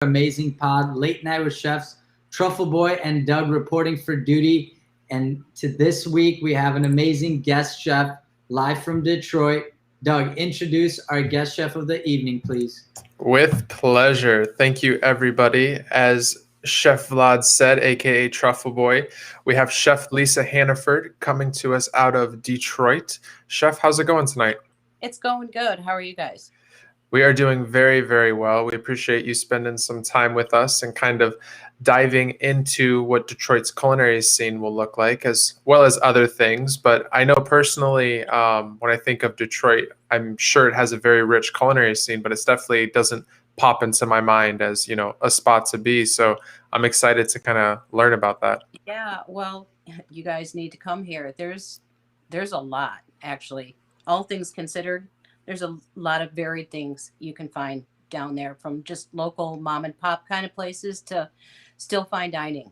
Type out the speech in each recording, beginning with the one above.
amazing pod, Late Night with Chefs, Truffle Boy and Doug reporting for duty. And to this week, we have an amazing guest chef live from Detroit. Doug, introduce our guest chef of the evening, please. With pleasure. Thank you, everybody. As Chef Vlad said, aka Truffle Boy, we have Chef Lisa Hannaford coming to us out of Detroit. Chef, how's it going tonight? It's going good. How are you guys? We are doing very, very well. We appreciate you spending some time with us and kind of diving into what Detroit's culinary scene will look like, as well as other things. But I know personally, when I think of Detroit, I'm sure it has a very rich culinary scene, but it definitely doesn't pop into my mind as, you know, a spot to be. So I'm excited to kind of learn about that. Yeah, well, you guys need to come here. There's a lot, actually. All things considered, there's a lot of varied things you can find down there, from just local mom and pop kind of places to still fine dining.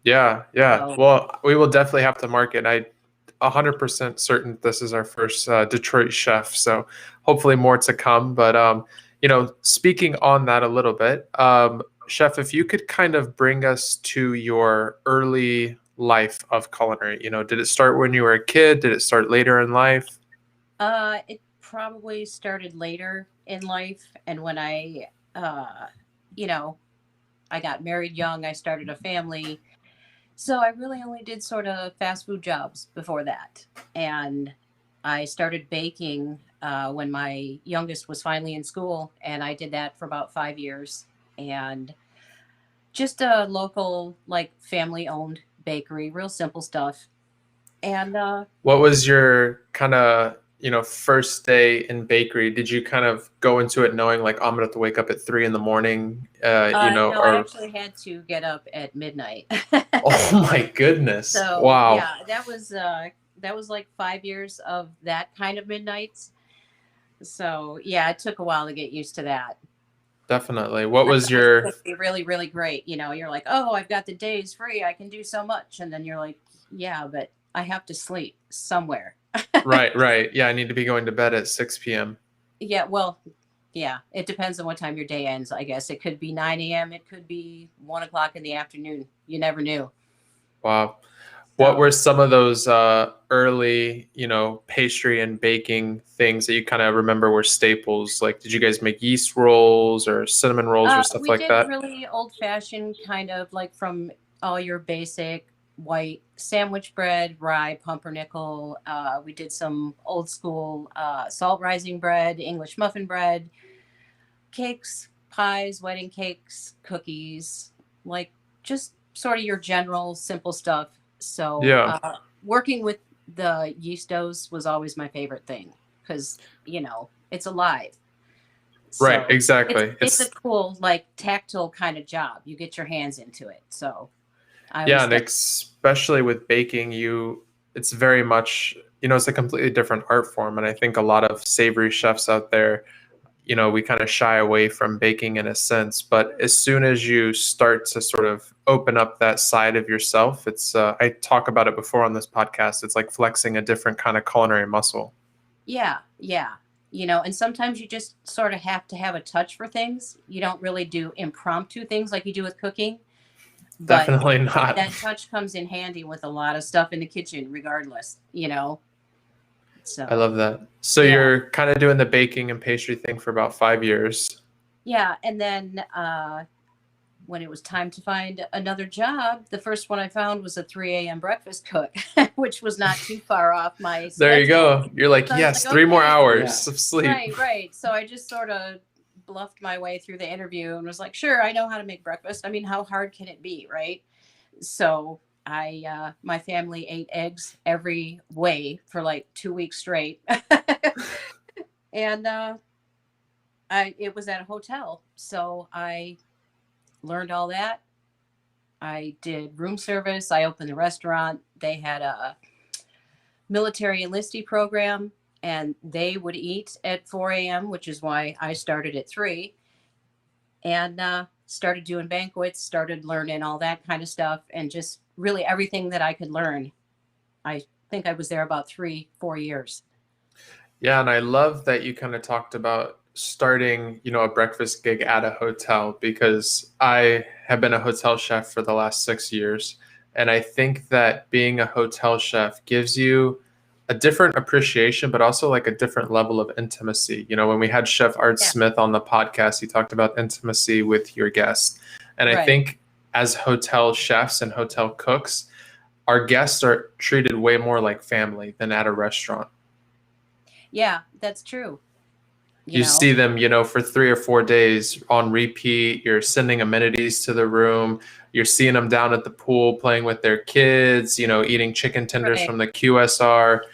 Yeah. Well, we will definitely have to mark it. I'm 100% certain this is our first Detroit chef, so hopefully more to come. But you know, speaking on that a little bit, Chef, if you could kind of bring us to your early life of culinary. You know, did it start when you were a kid? Did it start later in life? It probably started later in life, and when I I got married young, I started a family. So I really only did sort of fast food jobs before that. And I started baking when my youngest was finally in school, and I did that for about 5 years. And just a local, like, family-owned bakery, real simple stuff. And What was your kind of, you know, first day in bakery? Did you kind of go into it knowing like, I'm gonna have to wake up at 3 in the morning, no, or I actually had to get up at midnight. oh my goodness. So Wow. yeah, that was like 5 years of that kind of midnights. So yeah, it took a while to get used to that. Definitely. What was It's your supposed to be really, really great. You know, you're like, oh, I've got the days free. I can do so much. And then you're like, yeah, but I have to sleep somewhere. right. Yeah, I need to be going to bed at 6 p.m. Yeah, well, yeah, it depends on what time your day ends, I guess. It could be 9 a.m. It could be 1 o'clock in the afternoon. You never knew. Wow. What So, were some of those early, you know, pastry and baking things that you kind of remember were staples? Like, did you guys make yeast rolls or cinnamon rolls or stuff we like did that? really old-fashioned, kind of like from all your basic white sandwich bread, rye, pumpernickel. We did some old school salt rising bread, English muffin bread, cakes, pies, wedding cakes, cookies, like just sort of your general simple stuff. So Yeah, working with the yeast doughs was always my favorite thing, because it's alive. right, So exactly. it's a cool, like, tactile kind of job. You get your hands into it. So I Yeah, always and think, especially with baking, it's very much, you know, it's a completely different art form. And I think a lot of savory chefs out there, you know, we kind of shy away from baking in a sense, but as soon as you start to sort of open up that side of yourself, it's I talk about it before on this podcast. It's like flexing a different kind of culinary muscle. yeah, yeah. And sometimes you just sort of have to have a touch for things. You don't really do impromptu things like you do with cooking, but Definitely not. that touch comes in handy with a lot of stuff in the kitchen, regardless. I So, love that. So yeah. you're kind of doing the baking and pastry thing for about 5 years. Yeah. And then when it was time to find another job, the first one I found was a 3 a.m. breakfast cook, which was not too far off my There you schedule. go. You're like, So I was yes, like, 3 more okay. hours of sleep. Right. So I just sort of bluffed my way through the interview and was like, sure, I know how to make breakfast. I mean, how hard can it be, right? So my family ate eggs every way for like 2 weeks straight. And it was at a hotel. So I learned all that. I did room service. I opened the restaurant. They had a military enlistee program, and they would eat at 4 a.m., which is why I started at 3, and started doing banquets, started learning all that kind of stuff, and just really everything that I could learn. I think I was there about 3-4 years. Yeah, and I love that you kind of talked about starting, a breakfast gig at a hotel, because I have been a hotel chef for the last 6 years. And I think that being a hotel chef gives you a different appreciation, but also like a different level of intimacy. When we had Chef Art Yeah. Smith on the podcast, he talked about intimacy with your guests. And I Right. think as hotel chefs and hotel cooks, our guests are treated way more like family than at a restaurant. Yeah, that's true. You see them, for 3 or 4 days on repeat. You're sending amenities to the room. You're seeing them down at the pool playing with their kids, eating chicken tenders Right. from the QSR.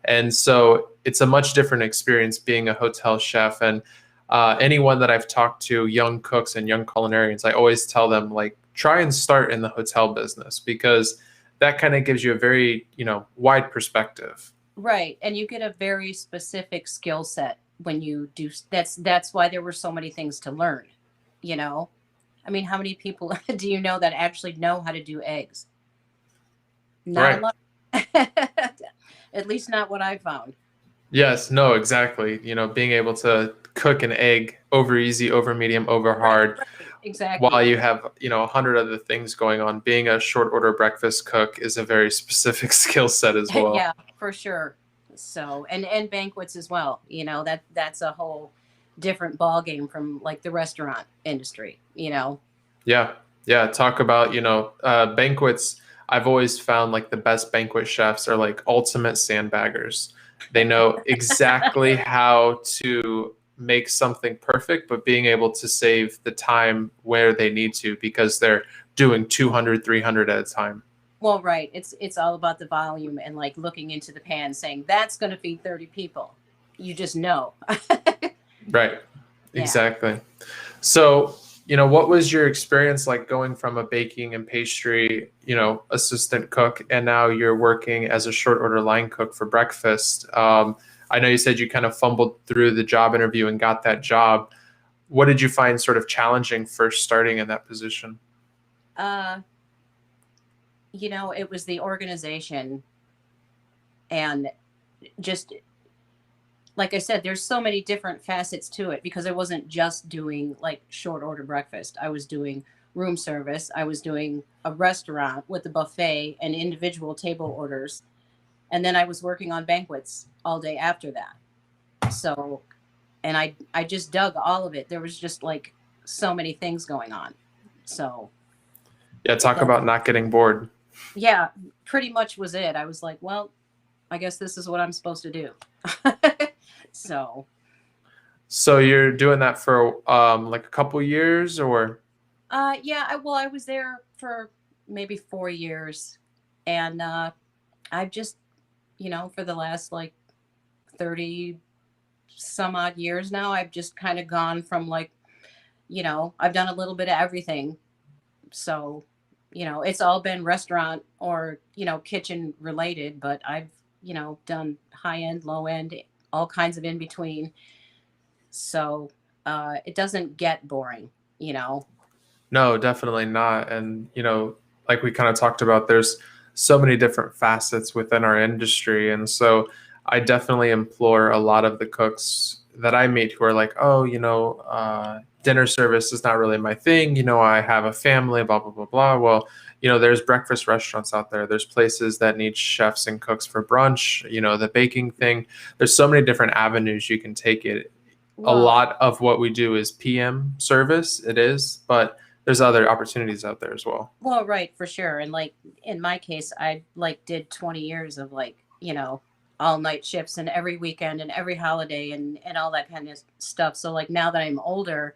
And so it's a much different experience being a hotel chef. And anyone that I've talked to, young cooks and young culinarians, I always tell them, like, try and start in the hotel business, because that kind of gives you a very, wide perspective. Right. And you get a very specific skill set when you do. That's why there were so many things to learn. I mean, how many people do you know that actually know how to do eggs? Not a lot. At least not what I found. Yes, no, exactly. Being able to cook an egg over easy, over medium, over hard, right. Exactly. while you have, 100 other things going on. Being a short order breakfast cook is a very specific skill set as well. Yeah, for sure. So, and banquets as well. That's a whole different ball game from like the restaurant industry. Yeah. Talk about, banquets. I've always found like the best banquet chefs are like ultimate sandbaggers. They know exactly how to make something perfect, but being able to save the time where they need to, because they're doing 200, 300 at a time. Well, right. It's all about the volume and like looking into the pan saying that's going to feed 30 people. You just know. Right. Yeah. Exactly. So, what was your experience like going from a baking and pastry, assistant cook, and now you're working as a short order line cook for breakfast? I know you said you kind of fumbled through the job interview and got that job. What did you find sort of challenging first starting in that position? It was the organization, and just like I said, there's so many different facets to it, because I wasn't just doing like short order breakfast. I was doing room service. I was doing a restaurant with a buffet and individual table orders. And then I was working on banquets all day after that. So, and I just dug all of it. There was just like so many things going on. So. Yeah. Talk about not getting bored. Yeah, pretty much was it. I was like, well, I guess this is what I'm supposed to do. So you're doing that for like a couple years, or? Yeah, I was there for maybe 4 years, and I've just, for the last like 30 some odd years now, I've just kind of gone from like, I've done a little bit of everything. So, it's all been restaurant or, kitchen related, but I've, done high end, low end, all kinds of in between. So it doesn't get boring, No, definitely not. And, like we kind of talked about, there's so many different facets within our industry. And so I definitely implore a lot of the cooks that I meet who are like, oh, dinner service is not really my thing. I have a family, blah, blah, blah, blah. Well, there's breakfast restaurants out there. There's places that need chefs and cooks for brunch, the baking thing. There's so many different avenues you can take it. A lot of what we do is PM service. It is, but there's other opportunities out there as well. Well, right, for sure. And like in my case, I like did 20 years of like, all night shifts and every weekend and every holiday and all that kind of stuff. So like now that I'm older,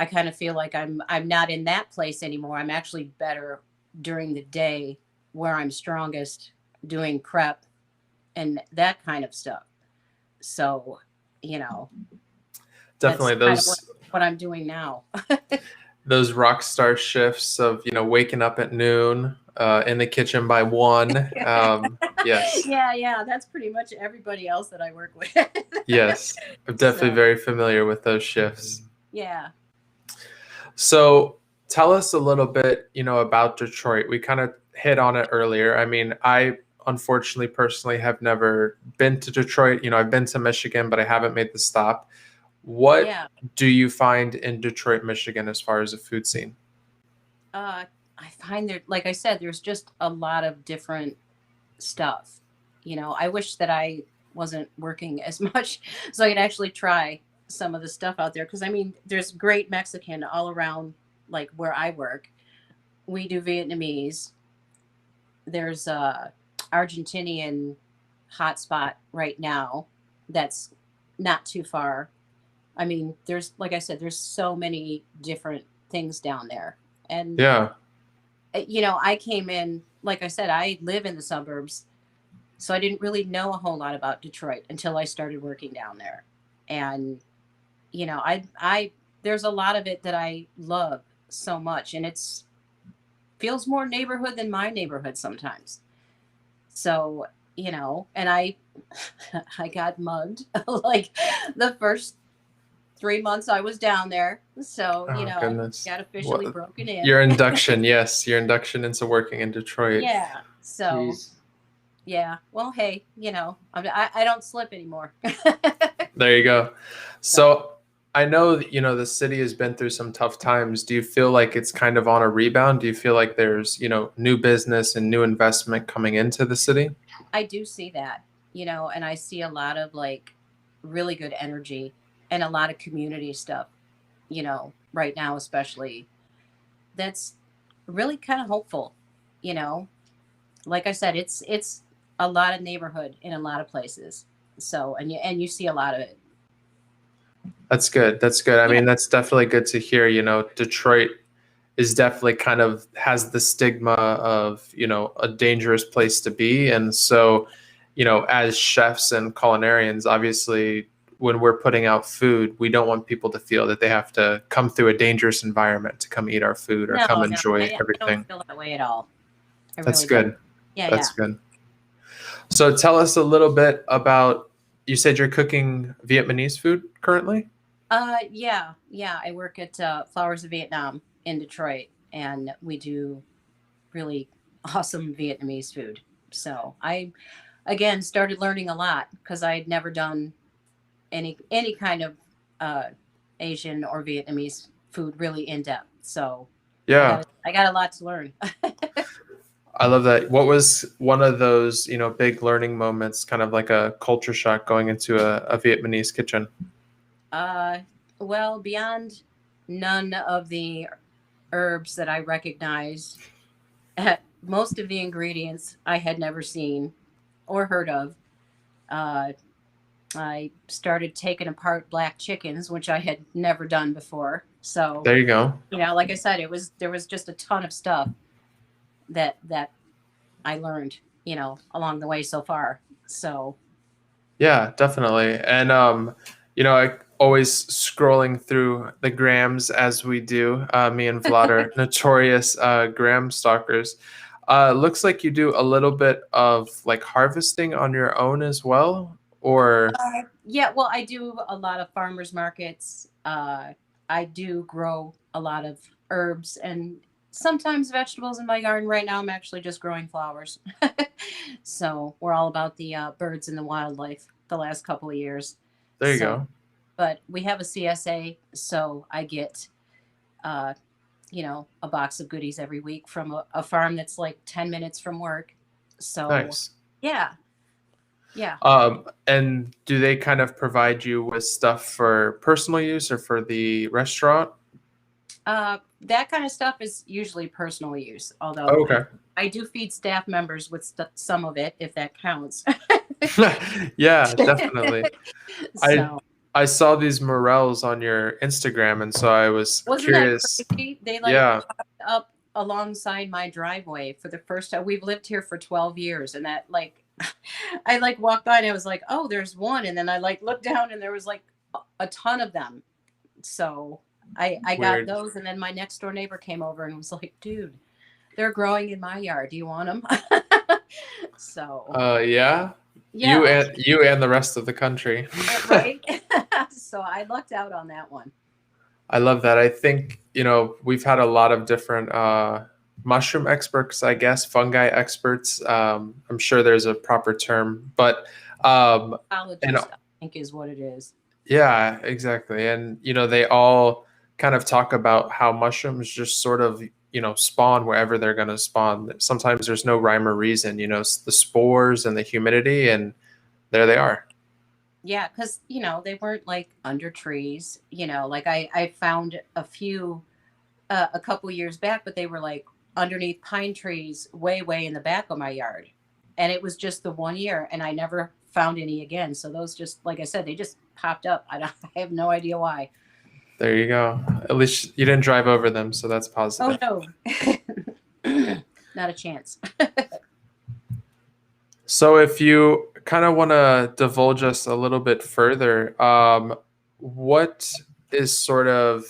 I kind of feel like I'm not in that place anymore. I'm actually better during the day where I'm strongest doing prep and that kind of stuff. So, definitely that's those kind of what I'm doing now. Those rock star shifts of waking up at noon, in the kitchen by 1. Yes. Yeah, that's pretty much everybody else that I work with. Yes, I'm definitely very familiar with those shifts. Yeah. So tell us a little bit, about Detroit. We kind of hit on it earlier. I mean, I unfortunately, personally, have never been to Detroit. I've been to Michigan, but I haven't made the stop. What Yeah. do you find in Detroit, Michigan, as far as a food scene? I find there, like I said, there's just a lot of different stuff. I wish that I wasn't working as much so I could actually try some of the stuff out there. Because I mean, there's great Mexican all around, like where I work. We do Vietnamese. There's a Argentinian hotspot right now that's not too far. I mean, there's, like I said, there's so many different things down there. And Yeah. I came in, like I said, I live in the suburbs, so I didn't really know a whole lot about Detroit until I started working down there. And I there's a lot of it that I love so much, and it's feels more neighborhood than my neighborhood sometimes. So, and I I got mugged like the first 3 months I was down there. So, Oh, goodness. got officially What- broken in. Your induction, yes, your induction into working in Detroit. Yeah. So, Jeez. yeah. Well, hey, I don't slip anymore. There you go. So I know that, the city has been through some tough times. Do you feel like it's kind of on a rebound? Do you feel like there's, new business and new investment coming into the city? I do see that, and I see a lot of like really good energy and a lot of community stuff, right now, especially. That's really kind of hopeful, you know. Like I said, it's a lot of neighborhood in a lot of places. So, and you see a lot of it. That's good. That's good. I Yeah. mean, that's definitely good to hear. Detroit is definitely kind of has the stigma of, a dangerous place to be. And so, as chefs and culinarians, obviously, when we're putting out food, we don't want people to feel that they have to come through a dangerous environment to come eat our food or come enjoy I everything. don't feel that way at all. I That's really good. don't. Yeah, That's good. So tell us a little bit about, you said you're cooking Vietnamese food currently? yeah. I work at Flowers of Vietnam in Detroit, and we do really awesome Vietnamese food. So I, again, started learning a lot because I had never done any kind of uh, Asian or Vietnamese food really in depth. So Yeah. I got a lot to learn. I love that. What was one of those, big learning moments, kind of like a culture shock going into a Vietnamese kitchen? Well, beyond none of the herbs that I recognized, most of the ingredients I had never seen or heard of. Uh, I started taking apart black chickens, which I had never done before. So, There you go. like I said, there was just a ton of stuff that I learned, along the way so far. So, Yeah, definitely. And I always scrolling through the grams as we do. Me and Vlad are notorious gram stalkers. Looks like you do a little bit of like harvesting on your own as well, or yeah, well, I do a lot of farmers markets. I do grow a lot of herbs and sometimes vegetables in my garden. Right now, I'm actually just growing flowers. So we're all about the birds and the wildlife the last couple of years. there you So, go. but we have a CSA, so I get, uh, a box of goodies every week from a farm that's like 10 minutes from work. So Nice. yeah. And do they kind of provide you with stuff for personal use or for the restaurant? That kind of stuff is usually personal use, although Oh, okay. I do feed staff members with some of it, if that counts. Yeah, definitely. So, I saw these morels on your Instagram, and so I was wasn't curious. that crazy? They Yeah. popped up alongside my driveway for the first time. We've lived here for 12 years, and that I walked by and I was like, oh, there's one, and then I looked down and there was a ton of them. So I got Weird. those, and then my next door neighbor came over and was like, dude, they're growing in my yard. Do you want them? So Yeah. yeah, You and the rest of the country. right. So I lucked out on that one. I love that. I think, we've had a lot of different mushroom experts, I guess, fungi experts. I'm sure there's a proper term, but and Ologist, I think, is what it is. yeah, exactly. And, they all kind of talk about how mushrooms just sort of, spawn wherever they're going to spawn. Sometimes there's no rhyme or reason, the spores and the humidity, and there they are. Yeah, because, they weren't like under trees, like I found a few a couple years back, but they were like underneath pine trees way in the back of my yard. And it was just the 1 year, and I never found any again. So those just, like I said, they just popped up. I have no idea why. There you go. At least you didn't drive over them, so that's positive. Oh, no. Not a chance. So if you kind of want to divulge us a little bit further, what is sort of,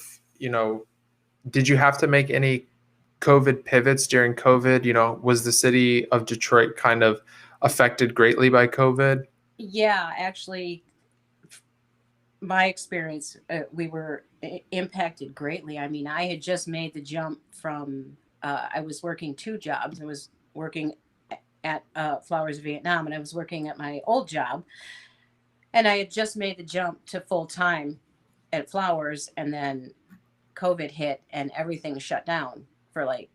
did you have to make any COVID pivots during COVID? Was the city of Detroit kind of affected greatly by COVID? Yeah, actually, my experience, we were impacted greatly. I mean, I had just made the jump from, I was working 2 jobs. I was working at Flowers Vietnam, and I was working at my old job. And I had just made the jump to full time at Flowers, and then COVID hit and everything shut down for like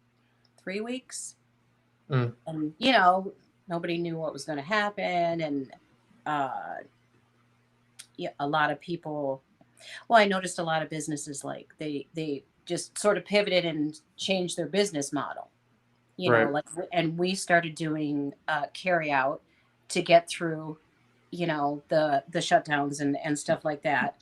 3 weeks. Mm. And, nobody knew what was going to happen. And yeah, a lot of people, well, I noticed a lot of businesses, like they just sort of pivoted and changed their business model, Right. like, and we started doing carry out to get through, the shutdowns and stuff like that.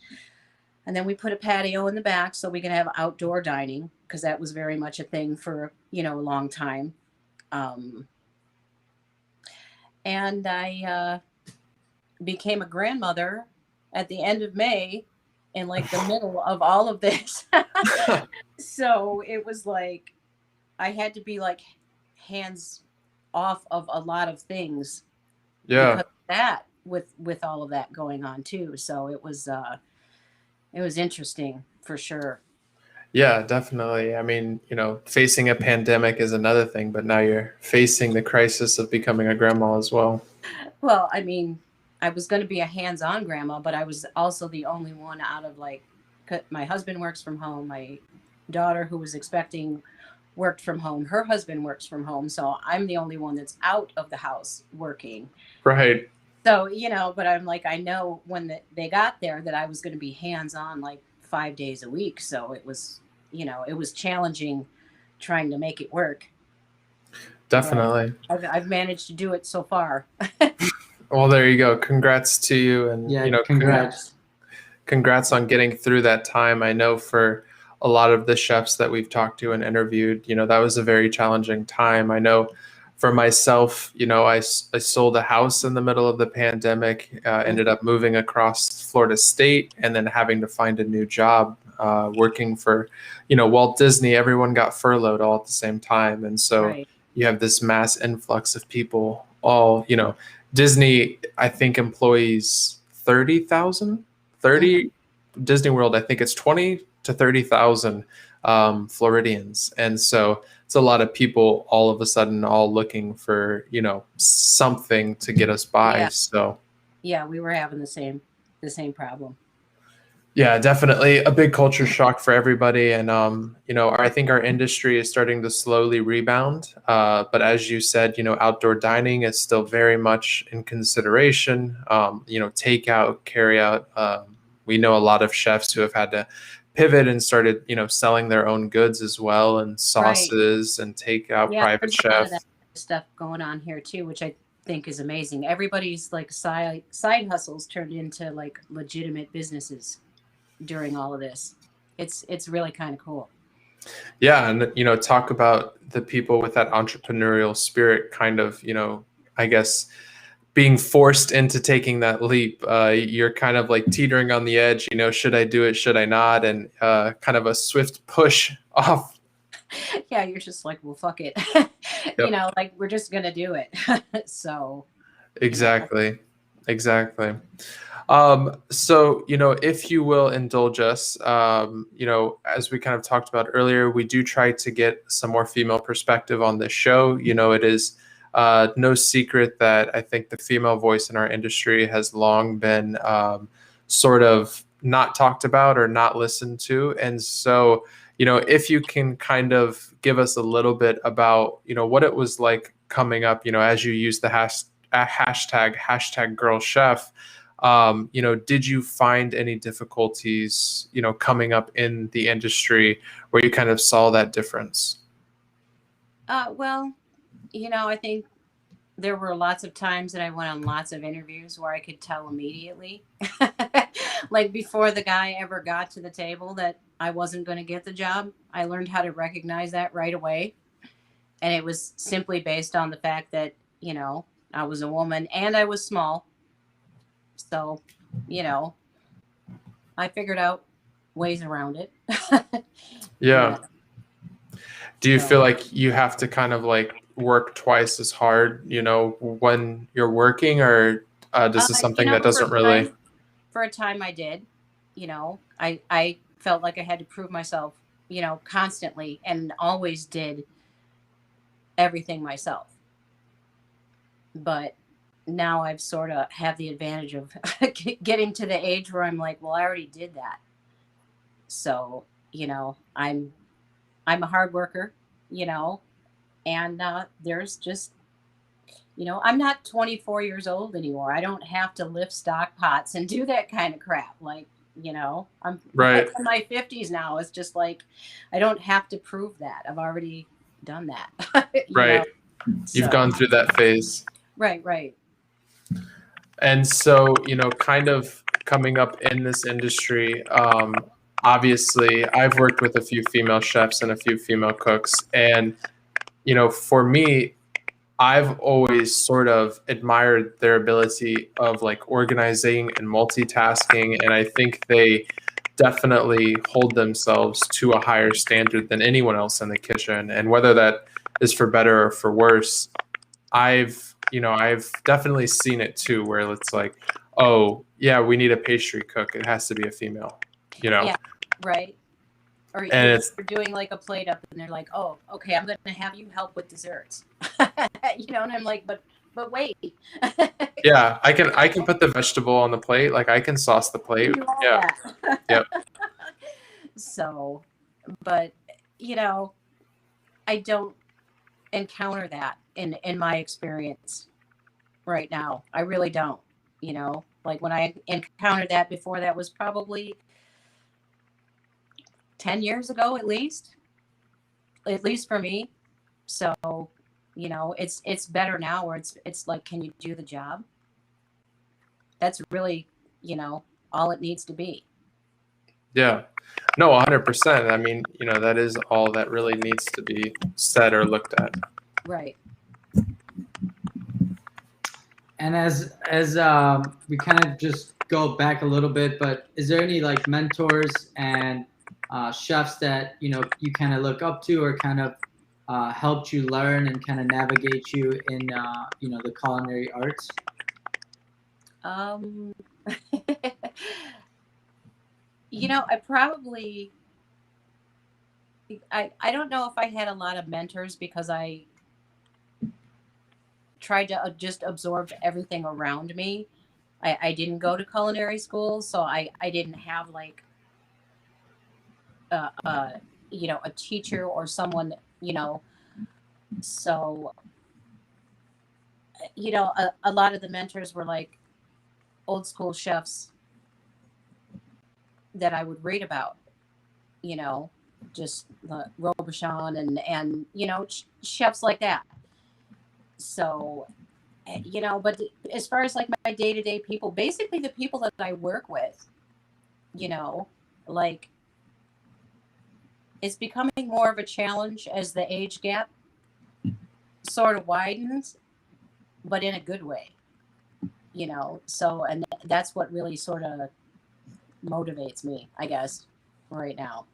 And then we put a patio in the back so we can have outdoor dining, because that was very much a thing for, a long time. And I became a grandmother at the end of May, in like the middle of all of this. So it was like I had to be like hands off of a lot of things. Yeah. Because of that, with all of that going on too. So it was interesting for sure. Yeah, definitely. I mean, facing a pandemic is another thing, but now you're facing the crisis of becoming a grandma as well. Well, I mean, I was going to be a hands-on grandma, but I was also the only one out of like, my husband works from home. My daughter, who was expecting, worked from home. Her husband works from home. So I'm the only one that's out of the house working. Right. So, but I'm like, I know when they got there that I was going to be hands-on like 5 days a week. So it was, it was challenging trying to make it work. Definitely. I've managed to do it so far. Well, there you go. Congrats to you. And, Yeah, congrats. Congrats on getting through that time. I know for a lot of the chefs that we've talked to and interviewed, that was a very challenging time. I know for myself, I sold a house in the middle of the pandemic, ended up moving across Florida State, and then having to find a new job working for, Walt Disney. Everyone got furloughed all at the same time. And so Right. You have this mass influx of people all, Disney, I think, employs 30,000. Disney World, I think it's 20 to 30,000 Floridians. And so it's a lot of people all of a sudden all looking for, something to get us by. Yeah. So yeah, we were having the same problem. yeah, definitely a big culture shock for everybody. And, I think our industry is starting to slowly rebound. But as you said, outdoor dining is still very much in consideration. Takeout, carry out. We know a lot of chefs who have had to pivot and started, selling their own goods as well, and sauces and takeout, private chef. A lot of that stuff going on here too, which I think is amazing. Everybody's like side hustles turned into like legitimate businesses during all of this. It's really kind of cool. Yeah, and talk about the people with that entrepreneurial spirit, kind of, I guess being forced into taking that leap. You're kind of like teetering on the edge, should I do it, should I not? And kind of a swift push off. Yeah, you're just like, well, fuck it. Yep. Like we're just gonna do it. So exactly. Exactly. So, if you will indulge us, as we kind of talked about earlier, we do try to get some more female perspective on this show. It is no secret that I think the female voice in our industry has long been sort of not talked about or not listened to. And so, if you can kind of give us a little bit about, what it was like coming up, as you use the hashtag girl chef. Did you find any difficulties, coming up in the industry where you kind of saw that difference? Well, I think there were lots of times that I went on lots of interviews where I could tell immediately, like before the guy ever got to the table, that I wasn't going to get the job. I learned how to recognize that right away. And it was simply based on the fact that, I was a woman and I was small. So, I figured out ways around it. Yeah. Do you So, feel like you have to kind of like work twice as hard, when you're working, or this is something that doesn't really? For a time I did, I felt like I had to prove myself, constantly, and always did everything myself. But now I've sort of have the advantage of getting to the age where I'm like, well, I already did that. So, I'm a hard worker, and there's just, I'm not 24 years old anymore. I don't have to lift stock pots and do that kind of crap. Like, I'm Right. in my 50s now. It's just like, I don't have to prove that. I've already done that. Right. You've So, gone through that phase. Right. And so, kind of coming up in this industry, obviously, I've worked with a few female chefs and a few female cooks. And, for me, I've always sort of admired their ability of like organizing and multitasking. And I think they definitely hold themselves to a higher standard than anyone else in the kitchen. And whether that is for better or for worse, I've definitely seen it too, where it's like, oh yeah, we need a pastry cook. It has to be a female, Yeah, right. Or And you're it's doing like a plate up and they're like, oh, okay, I'm going to have you help with desserts. And I'm like, but wait. yeah, I can put the vegetable on the plate. Like I can sauce the plate. Do all Yeah. that. Yep. So, but, I don't encounter that in my experience right now. I really don't, like when I encountered that before, that was probably 10 years ago, at least for me. So, it's better now where it's like, can you do the job? That's really, all it needs to be. Yeah. No, 100%. I mean, that is all that really needs to be said or looked at. Right. And as we kind of just go back a little bit, but is there any like mentors and chefs that you kind of look up to, or kind of helped you learn and kind of navigate you in the culinary arts? I probably, I don't know if I had a lot of mentors, because I tried to just absorb everything around me. I didn't go to culinary school, so I didn't have like a teacher or someone, so a lot of the mentors were like old school chefs that I would read about, just Robuchon and chefs like that. So, but as far as like my day-to-day people, basically the people that I work with, like, it's becoming more of a challenge as the age gap sort of widens, but in a good way, so, and that's what really sort of motivates me, I guess, right now.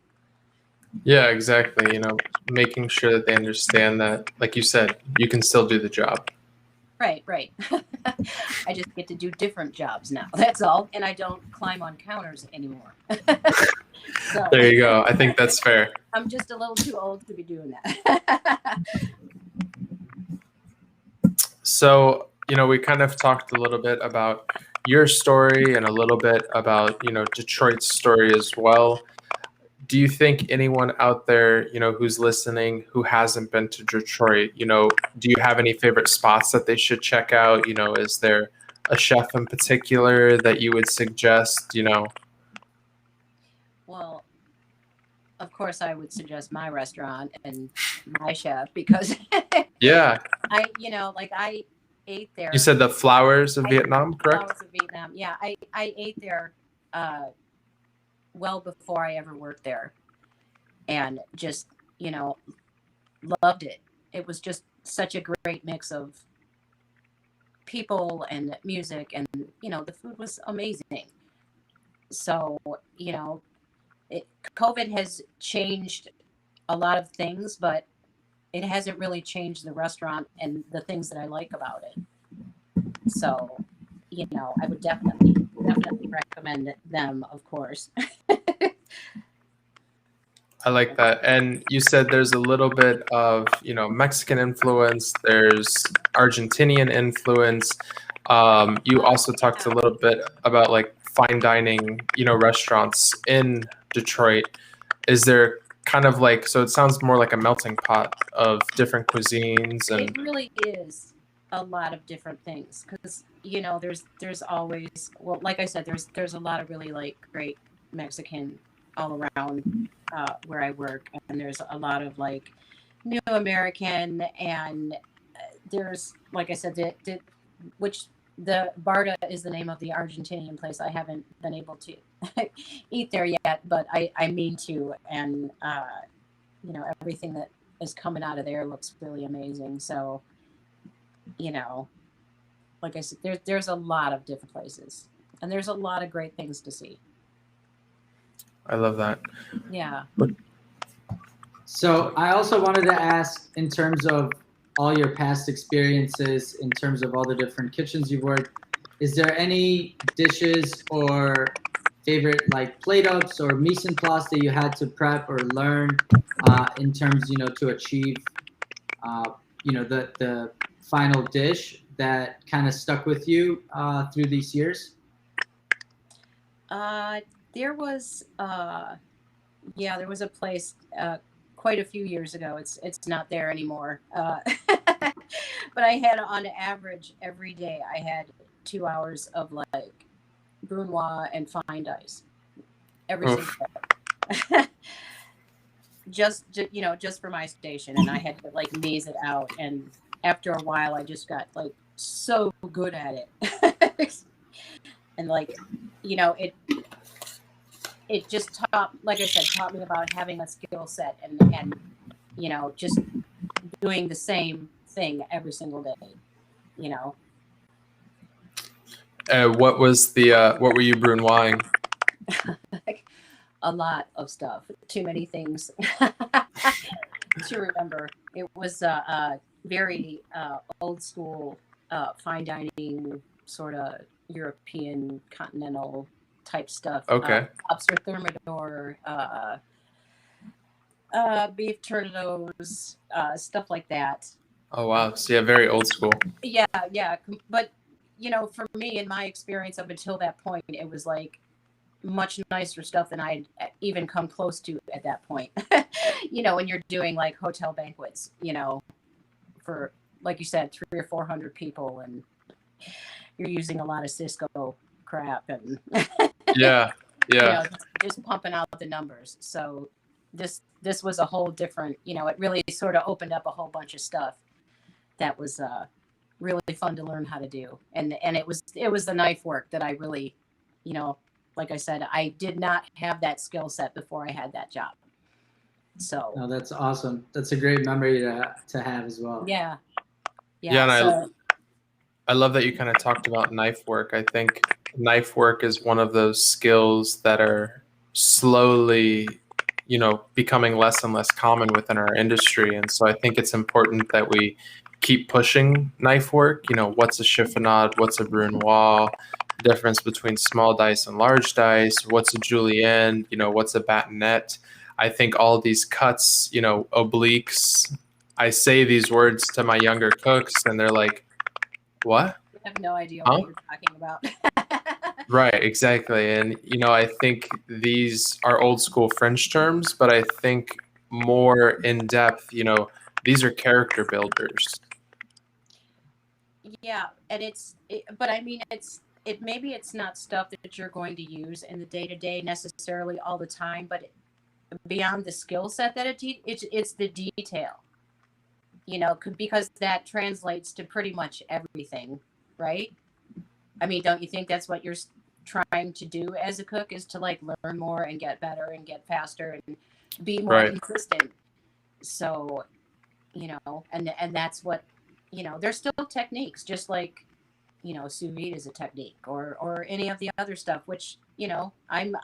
Yeah, exactly. Making sure that they understand that, like you said, you can still do the job. Right, right. I just get to do different jobs now. That's all. And I don't climb on counters anymore. So There you go. I think that's fair. I'm just a little too old to be doing that. So, we kind of talked a little bit about your story and a little bit about, Detroit's story as well. Do you think anyone out there, who's listening, who hasn't been to Detroit, do you have any favorite spots that they should check out? Is there a chef in particular that you would suggest, Well, of course, I would suggest my restaurant and my chef because Yeah. I ate there. You said the Flowers of Vietnam, correct? Flowers of Vietnam. Yeah, I ate there well before I ever worked there, and just loved it. It was just such a great mix of people and music, and the food was amazing. So COVID has changed a lot of things, but it hasn't really changed the restaurant and the things that I like about it. So, I would definitely recommend them, of course. I like that. And you said there's a little bit of, Mexican influence, there's Argentinian influence. You also talked a little bit about like fine dining, restaurants in Detroit. Is there kind of like, so it sounds more like a melting pot of different cuisines and It really is a lot of different things because there's always, well, like I said, there's a lot of really like great Mexican all around where I work, and there's a lot of like New American, and there's, like I said, the Barda is the name of the Argentinian place. I haven't been able to eat there yet, but I mean to, and everything that is coming out of there looks really amazing. So like I said, there's a lot of different places, and there's a lot of great things to see. I love that. Yeah. So I also wanted to ask, in terms of all your past experiences, in terms of all the different kitchens you've worked, is there any dishes or favorite like plate ups or mise en place that you had to prep or learn in terms, to achieve, the final dish that kind of stuck with you through these years? There was there was a place quite a few years ago. It's not there anymore. But I had, on average, every day I had 2 hours of like brunoise and fine dice every single day. just for my station, and I had to like maze it out, and after a while I just got like so good at it. And like it just taught me about having a skill set, and just doing the same thing every single day. What was what were you brunoising? Like, a lot of stuff, too many things to remember. It was very old school fine dining, sort of European continental type stuff. Okay. Lobster thermidor, beef turnitos, stuff like that. Oh wow. So yeah, very old school. Yeah. But for me, in my experience up until that point, it was like much nicer stuff than I'd even come close to at that point. When you're doing like hotel banquets, for, like you said, 300 or 400 people, and you're using a lot of Cisco crap, and Yeah. just pumping out the numbers. So this was a whole different, it really sort of opened up a whole bunch of stuff that was really fun to learn how to do. And it was the knife work that I really, like I said, I did not have that skill set before I had that job. So No, that's awesome. That's a great memory to have as well. Yeah. And I love that you kind of talked about knife work. I think knife work is one of those skills that are slowly, becoming less and less common within our industry. And so I think it's important that we keep pushing knife work. What's a chiffonade, what's a brunoise, difference between small dice and large dice, what's a julienne, what's a batonette. I think all these cuts, obliques, I say these words to my younger cooks and they're like, what? I have no idea Huh? what you're talking about. Right, exactly. And, I think these are old school French terms, but I think more in depth, these are character builders. Yeah, and but I mean, maybe it's not stuff that you're going to use in the day to day necessarily all the time, but beyond the skill set that it's the detail, because that translates to pretty much everything, right? I mean, don't you think that's what you're trying to do as a cook, is to like learn more and get better and get faster and be more Right. consistent? So, and that's what, there's still techniques, just like, sous vide is a technique, or any of the other stuff, which, I'm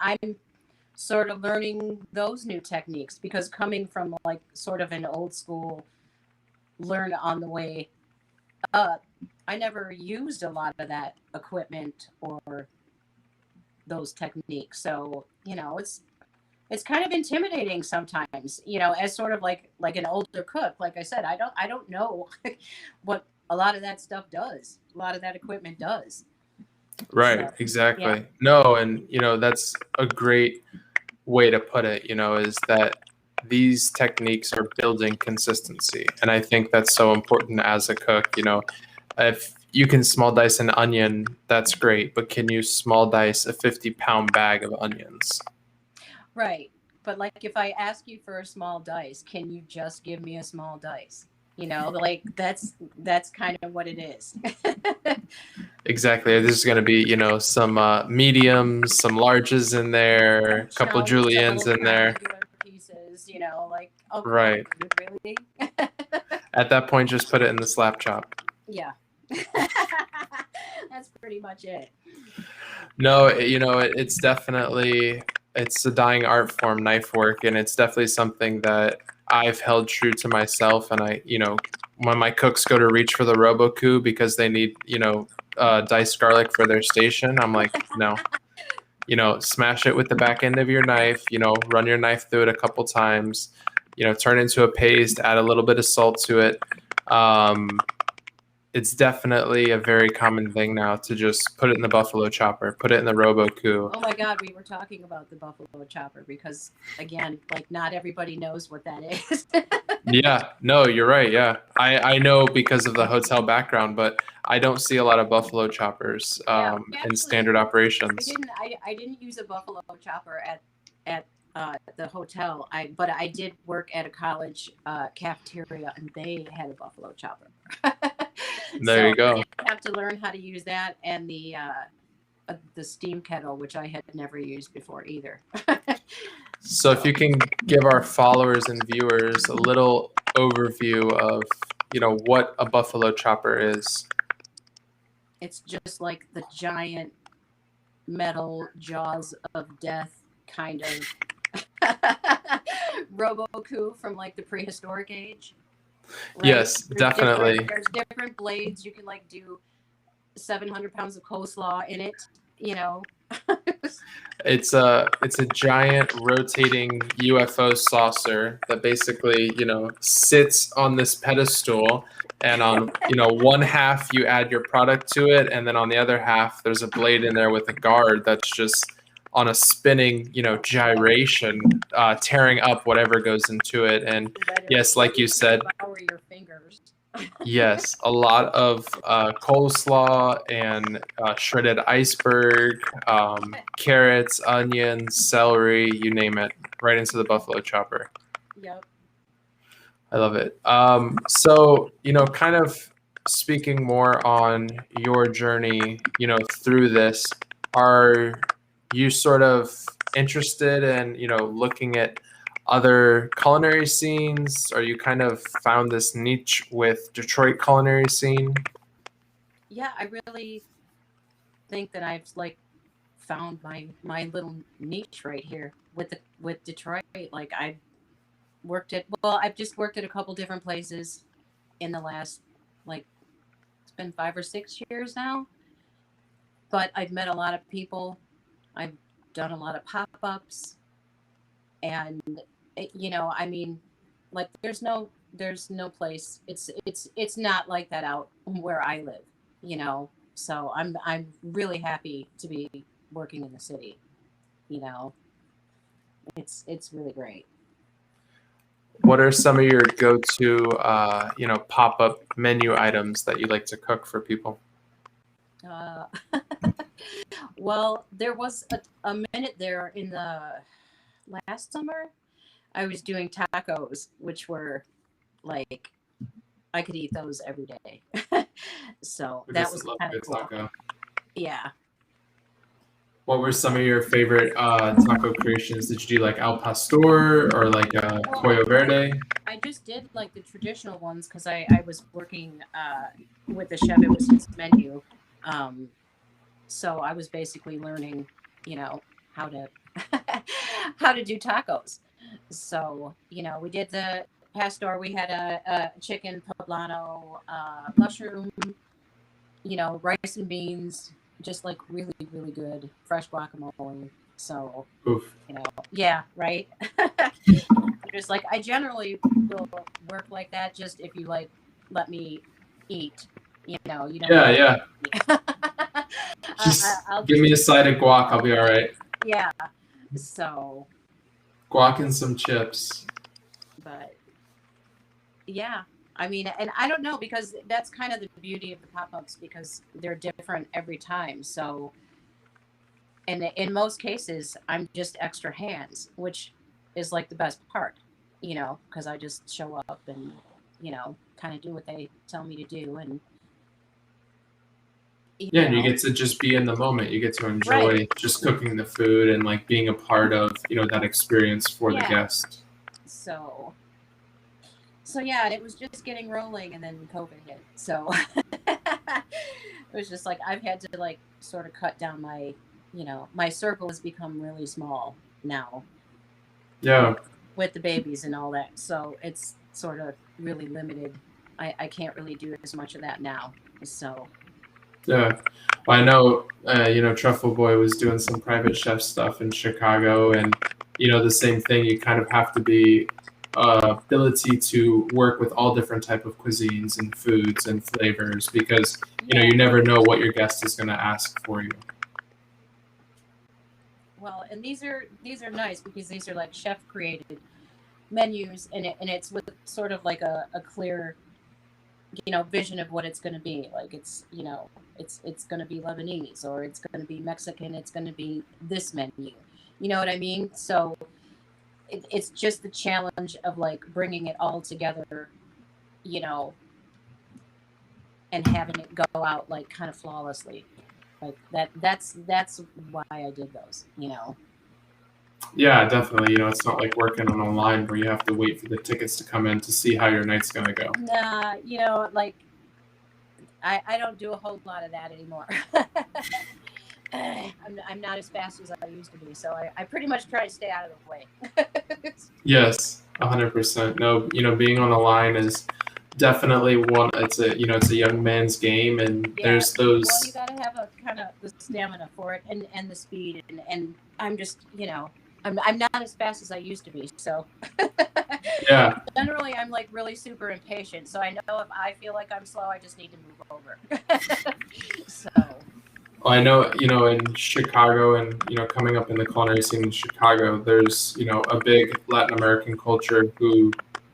sort of learning those new techniques, because coming from like sort of an old school learn on the way up, I never used a lot of that equipment or those techniques. So, it's kind of intimidating sometimes, as sort of like an older cook. Like I said, I don't know what a lot of that stuff does. A lot of that equipment does. Right, So, exactly. yeah. No, and that's a great way to put it, is that these techniques are building consistency. And I think that's so important as a cook. If you can small dice an onion, that's great, but can you small dice a 50-pound bag of onions? Right. But like, if I ask you for a small dice, can you just give me a small dice? Like that's kind of what it is. Exactly. There's going to be, some mediums, some larges in there, a couple juliennes in there. Pieces, like, oh, Right. Really? At that point, just put it in the slap chop. Yeah. That's pretty much it. No, it's definitely, it's a dying art form, knife work, and it's definitely something that I've held true to myself. And when my cooks go to reach for the Robocoup because they need, diced garlic for their station, I'm like, no, smash it with the back end of your knife, run your knife through it a couple times, turn it into a paste, add a little bit of salt to it. It's definitely a very common thing now to just put it in the buffalo chopper, put it in the Robocoup. Oh my God, we were talking about the buffalo chopper because, again, like, not everybody knows what that is. Yeah, no, you're right. Yeah, I know because of the hotel background, but I don't see a lot of buffalo choppers in standard operations. I didn't use a buffalo chopper at the hotel. But I did work at a college cafeteria, and they had a buffalo chopper. There you go. I did have to learn how to use that, and the steam kettle, which I had never used before either. So if you can give our followers and viewers a little overview of, what a buffalo chopper is. It's just like the giant metal jaws of death kind of Robocoup from like the prehistoric age. Right? Yes, definitely. There's different blades. You can like do 700 pounds of coleslaw in it, It's a giant rotating UFO saucer that basically, sits on this pedestal, and on, one half you add your product to it, and then on the other half there's a blade in there with a guard that's just on a spinning, gyration, tearing up whatever goes into it. And yes, like you said, devour your fingers. yes, a lot of coleslaw and shredded iceberg, carrots, onions, celery, you name it, right into the buffalo chopper. Yep. I love it. So, kind of speaking more on your journey, through this, are you sort of interested in, looking at other culinary scenes? Or you kind of found this niche with Detroit culinary scene? Yeah, I really think that I've like found my little niche right here with Detroit. Like, I've just worked at a couple different places in the last like, it's been 5 or 6 years now. But I've met a lot of people. I've done a lot of pop-ups, and I mean, like, there's no place. It's not like that out where I live. So I'm really happy to be working in the city. You know, it's really great. What are some of your go-to, pop-up menu items that you like to cook for people? Uh, well, there was a minute there in the last summer. I was doing tacos, which were like, I could eat those every day. So I that just was love kind of good cool. taco. Yeah. What were some of your favorite taco creations? Did you do like al pastor or like Well, pollo verde? I just did like the traditional ones because I was working with the chef. It was his menu. Um, so I was basically learning, how to how to do tacos. So, we did the pastor. We had a chicken poblano, mushroom, rice and beans, just like really, really good fresh guacamole. So, Oof. yeah, right. Just like, I generally will work like that, just if you like let me eat. You don't Yeah, have yeah. to. Just I'll give just me a side of guac. I'll be all right. yeah. So, Guac and some chips. but yeah, I mean, and I don't know, because that's kind of the beauty of the pop-ups, because they're different every time. So, and in most cases, I'm just extra hands, which is like the best part, because I just show up and, kind of do what they tell me to do. And, Yeah, and you get to just be in the moment. You get to enjoy right. just cooking the food and like being a part of, that experience for the Yeah. guest. So yeah, and it was just getting rolling, and then COVID hit. So it was just like, I've had to like sort of cut down my circle has become really small now. Yeah. With the babies and all that. So it's sort of really limited. I can't really do as much of that now. So Yeah. Well, I know, Truffle Boy was doing some private chef stuff in Chicago, and the same thing. You kind of have to be ability to work with all different type of cuisines and foods and flavors, because you never know what your guest is going to ask for you. Well, and these are nice, because these are like chef created menus, and it's with sort of like a clear vision of what it's going to be. Like, it's going to be Lebanese, or it's going to be Mexican, it's going to be this menu, you know what I mean? So it's just the challenge of like bringing it all together, and having it go out like kind of flawlessly, like that's why I did those. Yeah, definitely. It's not like working on a line where you have to wait for the tickets to come in to see how your night's going to go. Nah, like, I don't do a whole lot of that anymore. I'm not as fast as I used to be, so I pretty much try to stay out of the way. Yes, 100%. No, being on a line is definitely one. It's a young man's game, and there's those. Well, you got to have a kind of the stamina for it, and the speed, and I'm just, I'm not as fast as I used to be, so. Yeah. Generally, I'm like really super impatient, so I know if I feel like I'm slow, I just need to move over. So. Well, I know, in Chicago, and, coming up in the culinary scene in Chicago, there's, a big Latin American culture who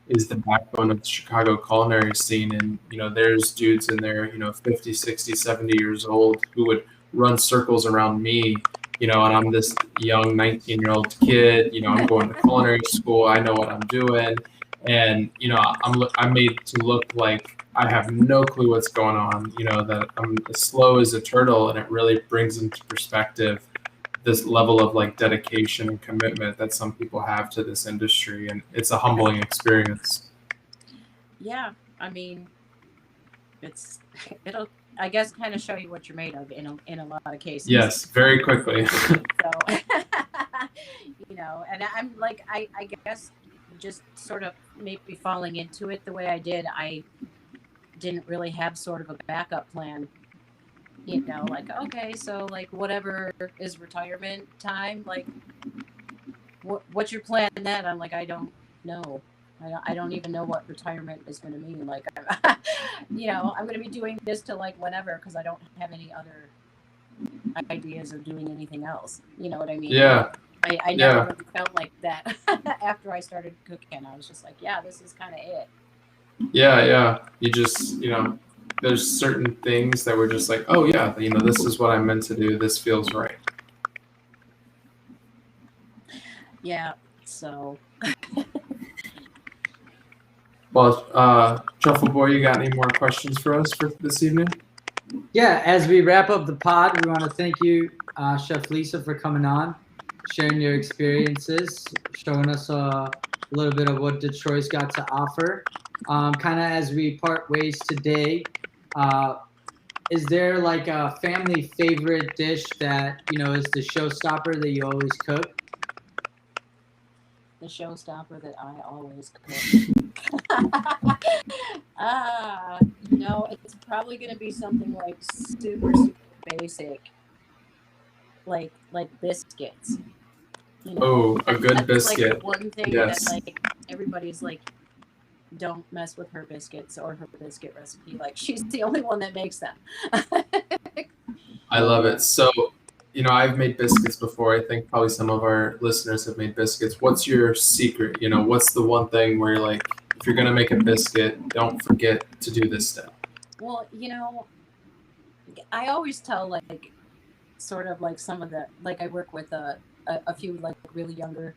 is the backbone of the Chicago culinary scene. And, there's dudes in there, 50, 60, 70 years old who would run circles around me, and I'm this young 19-year-old kid, I'm going to culinary school. I know what I'm doing. And, I'm made to look like I have no clue what's going on, that I'm as slow as a turtle, and it really brings into perspective this level of like dedication and commitment that some people have to this industry, and it's a humbling experience. Yeah, I mean, it'll, I guess, kind of show you what you're made of in a lot of cases. Yes, very quickly. So, and I'm like, I guess just sort of maybe falling into it the way I did, I didn't really have sort of a backup plan. You know, like, okay, so like whatever is retirement time, like what's your plan then? I'm like, I don't know. I don't even know what retirement is going to mean. Like, you know, I'm going to be doing this till like whenever, because I don't have any other ideas of doing anything else. You know what I mean? Yeah. I never really felt like that after I started cooking. I was just like, yeah, this is kind of it. Yeah. You just, you know, there's certain things that were just like, oh yeah, you know, this is what I'm meant to do. This feels right. Yeah. So. Well, Truffle Boy, you got any more questions for us for this evening? Yeah, as we wrap up the pod, we want to thank you, Chef Lisa, for coming on, sharing your experiences, showing us a little bit of what Detroit's got to offer. Kind of as we part ways today, is there like a family favorite dish that, you know, is the showstopper that you always cook? The showstopper that I always cook. You know, it's probably going to be something like super basic, like biscuits. You know, Oh, a good that's biscuit. like one thing Yes. that like everybody's like, don't mess with her biscuits or her biscuit recipe. Like, she's the only one that makes them. I love it. So, you know, I've made biscuits before. I think probably some of our listeners have made biscuits. What's your secret? You know, what's the one thing where you're like, if you're going to make a biscuit, don't forget to do this step? Well, you know, I always tell like sort of like some of the, like I work with a few like really younger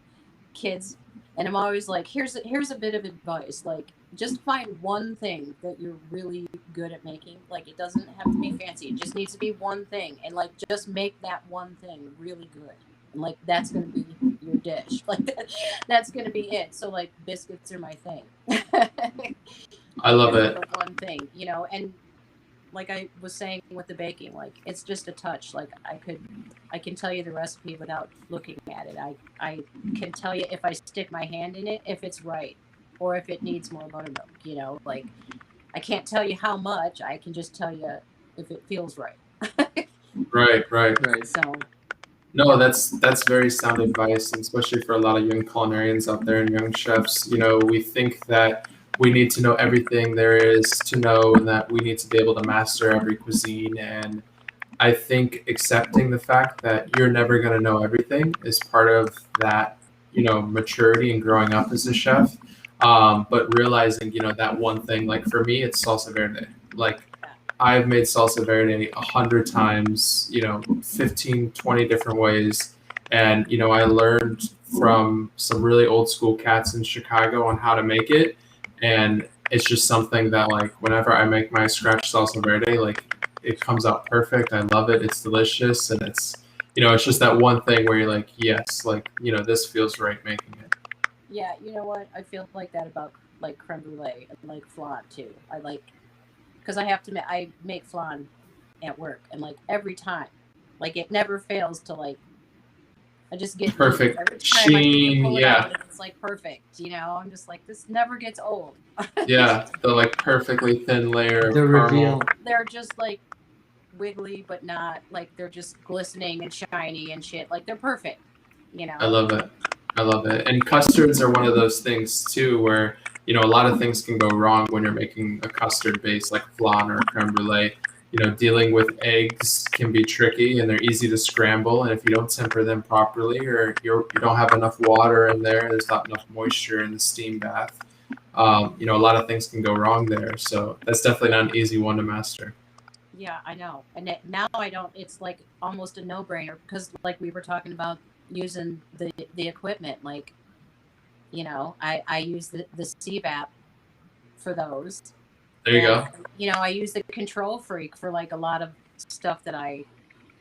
kids, and I'm always like, here's a bit of advice. Like, just find one thing that you're really good at making. Like, it doesn't have to be fancy. It just needs to be one thing, and like just make that one thing really good. And like that's gonna be your dish. Like that's gonna be it. So like biscuits are my thing. I love it. The one thing, you know, and like I was saying with the baking, like it's just a touch. Like I can tell you the recipe without looking at it. I can tell you if I stick my hand in it, if it's right, or if it needs more buttermilk. You know, like I can't tell you how much. I can just tell you if it feels right. Right. So. No, that's very sound advice, and especially for a lot of young culinarians out there and young chefs. You know, we think that we need to know everything there is to know, and that we need to be able to master every cuisine. And I think accepting the fact that you're never going to know everything is part of that, you know, maturity and growing up as a chef. But realizing, you know, that one thing, like for me, it's salsa verde. Like I've made salsa verde 100 times, you know, 15, 20 different ways. And, you know, I learned from some really old school cats in Chicago on how to make it. And it's just something that, like, whenever I make my scratch salsa verde, like, it comes out perfect. I love it. It's delicious. And it's, you know, it's just that one thing where you're like, yes, like, you know, this feels right making it. Yeah, you know what? I feel like that about, like, creme brulee and, like, flan, too. I like, because I make flan at work, and, like, every time, like, it never fails to, like, I just get perfect every time sheen. Yeah. It's like perfect, you know. I'm just like, this never gets old. Yeah, the like perfectly thin layer of The caramel. reveal. They're just like wiggly, but not like they're just glistening and shiny and shit. Like they're perfect, you know. I love it. And custards are one of those things too, where, you know, a lot of things can go wrong when you're making a custard base like flan or creme brulee. You know, dealing with eggs can be tricky, and they're easy to scramble. And if you don't temper them properly, or you don't have enough water in there, there's not enough moisture in the steam bath. You know, a lot of things can go wrong there. So that's definitely not an easy one to master. Yeah, I know. And now I don't. It's like almost a no-brainer because, like we were talking about, using the equipment. Like, you know, I use the CVAP for those. There you go. You know, I use the Control Freak for like a lot of stuff that I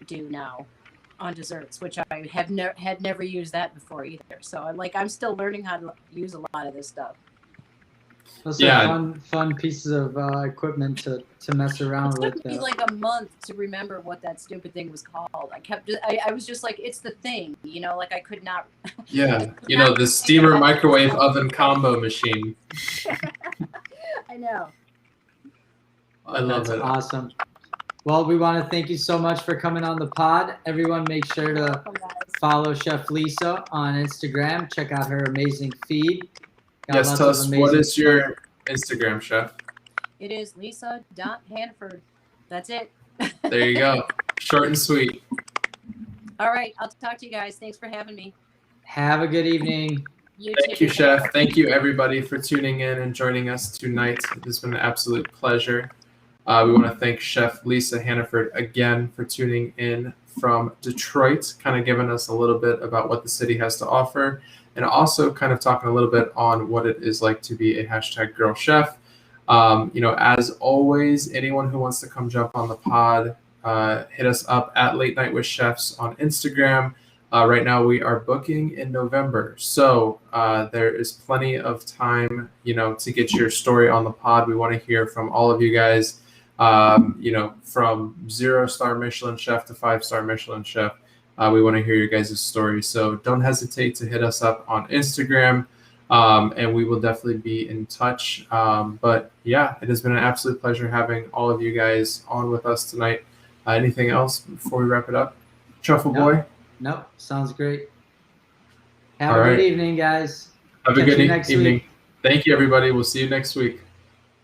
do now on desserts, which I have had never used that before either. So I'm still learning how to use a lot of this stuff. Those are fun pieces of equipment to mess around with. It took me like a month to remember what that stupid thing was called. I was just like, it's the thing, you know, like I could not. Yeah, you know, the steamer microwave oven combo machine. I know. I love That's it. awesome. Well, we want to thank you so much for coming on the pod. Everyone, make sure to Welcome, guys. follow Chef Lisa on Instagram. Check out her amazing feed. Got Yes, lots tell of us, amazing what is stuff. your Instagram, Chef? It is Lisa.Hannaford. That's it. There you go. Short and sweet. All right. I'll talk to you guys. Thanks for having me. Have a good evening. You Thank too. you, Chef. Thank you, everybody, for tuning in and joining us tonight. It has been an absolute pleasure. We want to thank Chef Lisa Hannaford again for tuning in from Detroit, kind of giving us a little bit about what the city has to offer, and also kind of talking a little bit on what it is like to be a hashtag girl chef. As always, anyone who wants to come jump on the pod, hit us up at Late Night with Chefs on Instagram. Right now, we are booking in November, so there is plenty of time, to get your story on the pod. We want to hear from all of you guys, from 0-star Michelin chef to 5-star Michelin chef. We want to hear your guys' stories, so don't hesitate to hit us up on Instagram, and we will definitely be in touch. But yeah, it has been an absolute pleasure having all of you guys on with us tonight. Anything else before we wrap it up? Truffle Boy? Nope. Sounds great. Have All a good right. evening, guys. Have a Catch good you next evening. week. Thank you, everybody. We'll see you next week.